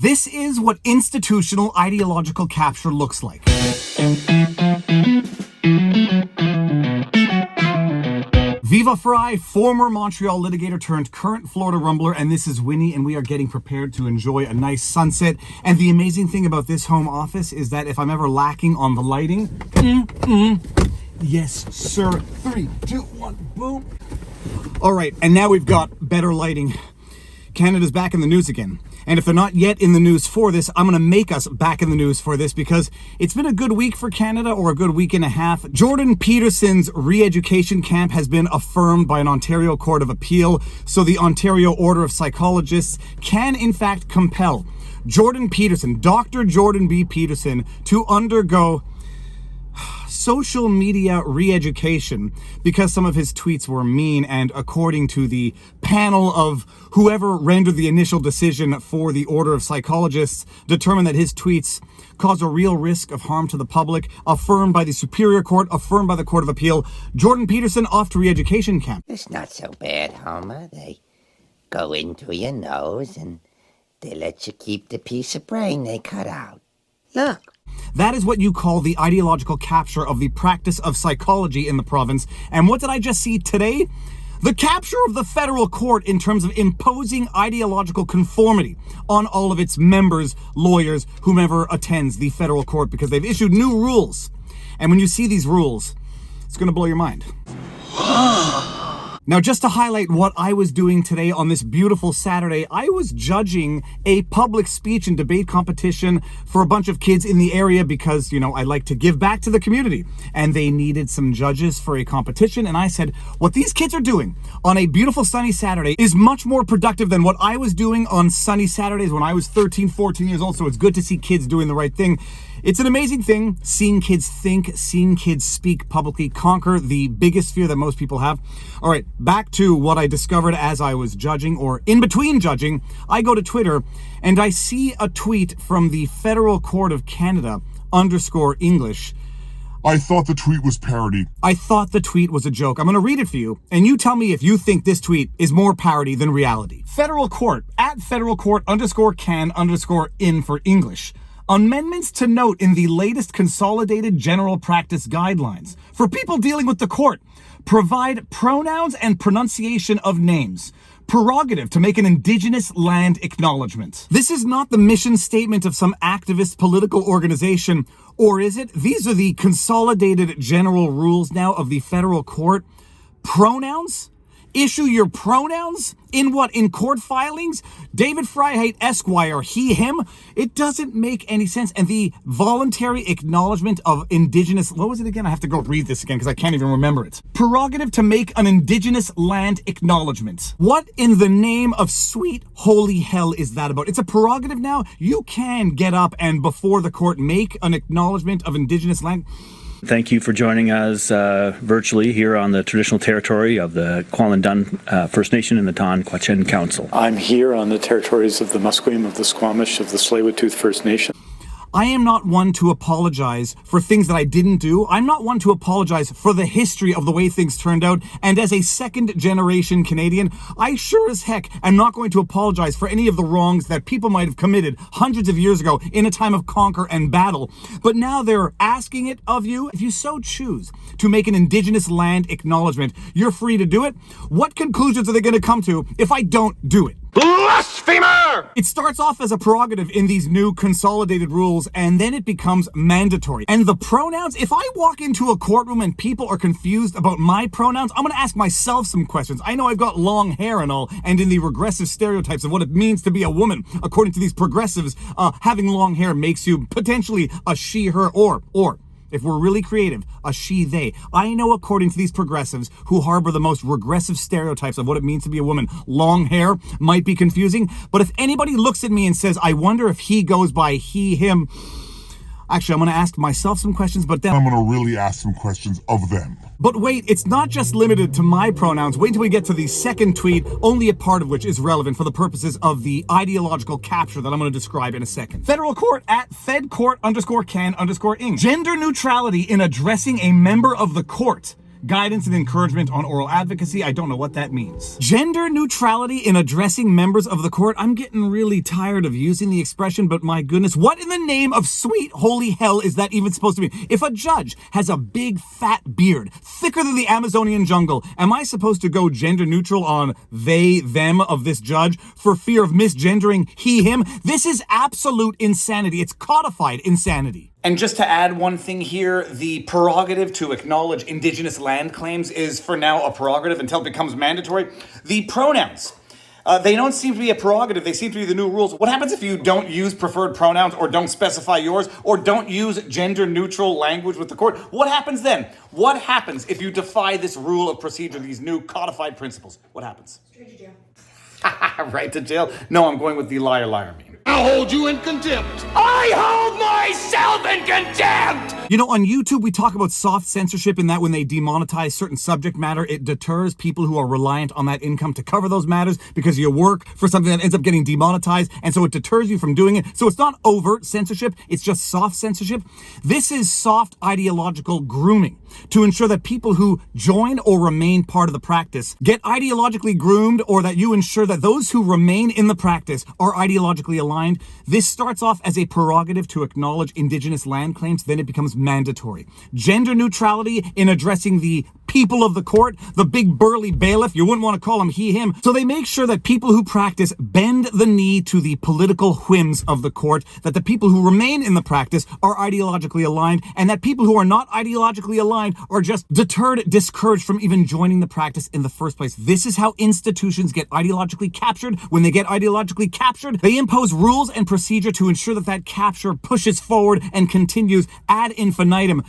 This is what institutional ideological capture looks like. Viva Frei, former Montreal litigator turned current Florida rumbler, and this is Winnie, and we are getting prepared to enjoy a nice sunset. And the amazing thing about this home office is that if I'm ever lacking on the lighting, yes, sir. 3, 2, 1, boom. All right, and now we've got better lighting. Canada's back in the news again. And if they're not yet in the news for this, I'm going to make us back in the news for this because it's been a good week for Canada, or a good week and a half. Jordan Peterson's re-education camp has been affirmed by an Ontario Court of Appeal. So the Ontario Order of Psychologists can in fact compel Jordan Peterson, Dr. Jordan B. Peterson, to undergo social media re-education because some of his tweets were mean, and according to the panel of whoever rendered the initial decision for the Order of Psychologists, determined that his tweets cause a real risk of harm to the public, affirmed by the Superior Court, affirmed by the Court of Appeal. Jordan Peterson off to re-education camp. It's not so bad, Homer. They go into your nose and they let you keep the piece of brain they cut out. Look. That is what you call the ideological capture of the practice of psychology in the province. And what did I just see today? The capture of the federal court in terms of imposing ideological conformity on all of its members, lawyers, whomever attends the federal court, because they've issued new rules. And when you see these rules, it's going to blow your mind. Now, just to highlight what I was doing today on this beautiful Saturday, I was judging a public speech and debate competition for a bunch of kids in the area because, you know, I like to give back to the community. And they needed some judges for a competition. And I said, what these kids are doing on a beautiful sunny Saturday is much more productive than what I was doing on sunny Saturdays when I was 13, 14 years old. So it's good to see kids doing the right thing. It's an amazing thing, seeing kids think, seeing kids speak publicly, conquer the biggest fear that most people have. All right, back to what I discovered as I was judging, or in between judging. I go to Twitter and I see a tweet from the Federal Court of Canada _English. I thought the tweet was parody. I thought the tweet was a joke. I'm going to read it for you, and you tell me if you think this tweet is more parody than reality. Federal Court, @Federal Court _can_in for English. Amendments to note in the latest Consolidated General Practice Guidelines for people dealing with the court. Provide pronouns and pronunciation of names. Prerogative to make an Indigenous land acknowledgement. This is not the mission statement of some activist political organization, or is it? These are the Consolidated General Rules now of the federal court. Pronouns? Issue your pronouns? In what? In court filings? David Freiheit Esquire, he, him? It doesn't make any sense. And the voluntary acknowledgement of Indigenous... What was it again? I have to go read this again because I can't even remember it. Prerogative to make an Indigenous land acknowledgement. What in the name of sweet holy hell is that about? It's a prerogative now? You can get up and before the court make an acknowledgement of Indigenous land... Thank you for joining us virtually here on the traditional territory of the Kwalin First Nation and the Taan-Quachen Council. I'm here on the territories of the Musqueam, of the Squamish, of the Tsleil-Waututh First Nation. I am not one to apologize for things that I didn't do. I'm not one to apologize for the history of the way things turned out. And as a second-generation Canadian, I sure as heck am not going to apologize for any of the wrongs that people might have committed hundreds of years ago in a time of conquer and battle. But now they're asking it of you. If you so choose to make an Indigenous land acknowledgement, you're free to do it. What conclusions are they going to come to if I don't do it? Blasphemer! It starts off as a prerogative in these new consolidated rules, and then it becomes mandatory. And the pronouns, if I walk into a courtroom and people are confused about my pronouns, I'm going to ask myself some questions. I know I've got long hair and all, and in the regressive stereotypes of what it means to be a woman, according to these progressives, having long hair makes you potentially a she, her, or if we're really creative, a she, they. I know according to these progressives who harbor the most regressive stereotypes of what it means to be a woman, long hair might be confusing. But if anybody looks at me and says, I wonder if he goes by he, him, actually, I'm going to ask myself some questions, but then I'm going to really ask some questions of them. But wait, it's not just limited to my pronouns. Wait till we get to the second tweet, only a part of which is relevant for the purposes of the ideological capture that I'm going to describe in a second. Federal Court @FedCourt_can_ing. Gender neutrality in addressing a member of the court. guidance and encouragement on oral advocacy. I don't know what that means. Gender neutrality in addressing members of the court. I'm getting really tired of using the expression, but my goodness, what in the name of sweet holy hell is that even supposed to mean? If a judge has a big fat beard, thicker than the Amazonian jungle, am I supposed to go gender neutral on they, them of this judge for fear of misgendering he, him? This is absolute insanity. It's codified insanity. And just to add one thing here, the prerogative to acknowledge Indigenous land claims is for now a prerogative until it becomes mandatory. The pronouns, they don't seem to be a prerogative. They seem to be the new rules. What happens if you don't use preferred pronouns or don't specify yours or don't use gender neutral language with the court? What happens then? What happens if you defy this rule of procedure, these new codified principles? What happens? Straight to jail. Right to jail? No, I'm going with the liar meme. I'll hold you in contempt. I hold myself in contempt! You know, on YouTube, we talk about soft censorship in that when they demonetize certain subject matter, it deters people who are reliant on that income to cover those matters because you work for something that ends up getting demonetized, and so it deters you from doing it. So it's not overt censorship, it's just soft censorship. This is soft ideological grooming to ensure that people who join or remain part of the practice get ideologically groomed, or that you ensure that those who remain in the practice are ideologically aligned. This starts off as a prerogative to acknowledge Indigenous land claims, then it becomes mandatory. Gender neutrality in addressing the people of the court, the big burly bailiff, you wouldn't want to call him he, him. So they make sure that people who practice bend the knee to the political whims of the court, that the people who remain in the practice are ideologically aligned, and that people who are not ideologically aligned are just deterred, discouraged from even joining the practice in the first place. This is how institutions get ideologically captured. When they get ideologically captured, they impose rules and procedure to ensure that that capture pushes forward and continues ad infinitum.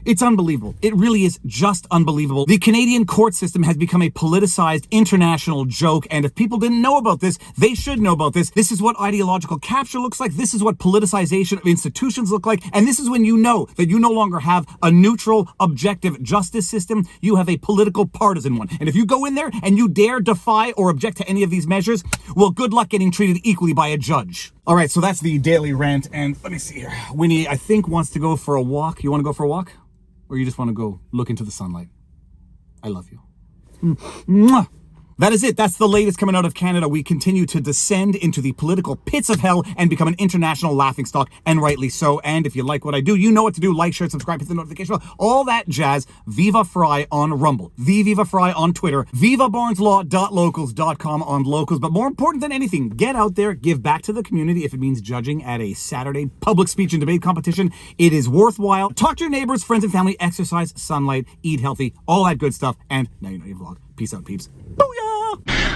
It's unbelievable. It really is just unbelievable. The Canadian court system has become a politicized international joke, and if people didn't know about this, they should know about this. This is what ideological capture looks like. This is what politicization of institutions look like, and this is when you know that you no longer have a neutral, objective justice system. You have a political partisan one. And if you go in there and you dare defy or object to any of these measures, well, good luck getting treated equally by a judge. All right, so that's the daily rant, and let me see here. Winnie, I think, wants to go for a walk. You want to go for a walk? Or you just want to go look into the sunlight? I love you. Mwah. That is it. That's the latest coming out of Canada. We continue to descend into the political pits of hell and become an international laughingstock, and rightly so. And if you like what I do, you know what to do. Like, share, subscribe, hit the notification bell, all that jazz. Viva Frei on Rumble. The Viva Frei on Twitter. VivaBarneslaw.locals.com on Locals. But more important than anything, get out there, give back to the community. If it means judging at a Saturday public speech and debate competition, it is worthwhile. Talk to your neighbors, friends, and family. Exercise, sunlight, eat healthy, all that good stuff. And now you know your vlog. Peace out, peeps. Booyah!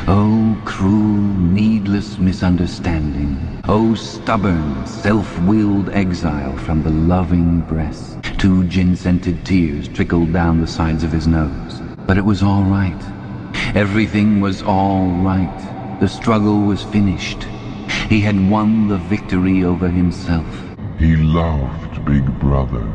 Oh, cruel, needless misunderstanding. Oh, stubborn, self-willed exile from the loving breast. 2 gin-scented tears trickled down the sides of his nose. But it was all right. Everything was all right. The struggle was finished. He had won the victory over himself. He loved Big Brother.